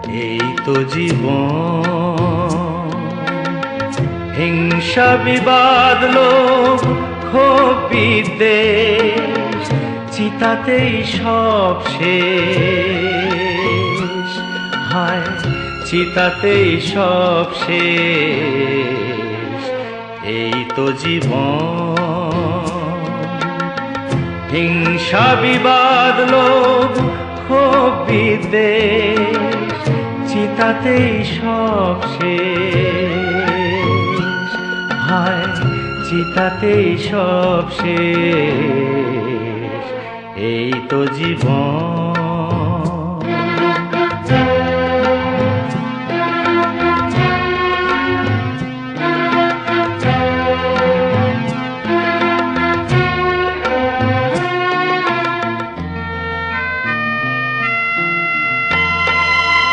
এই তো জীবন, হিংসা বিবাদ লোভ ক্ষোভ বিদ্বেষ, চিতাতেই সব শেষ। হায় চিতাতেই সব শেষ। এই তো জীবন, হিংসা বিবাদ লোভ ক্ষোভ বিদ্বেষ, চিতাতেই সব শেষ। হায় চিতাতেই সব শেষ। এই তো জীবন।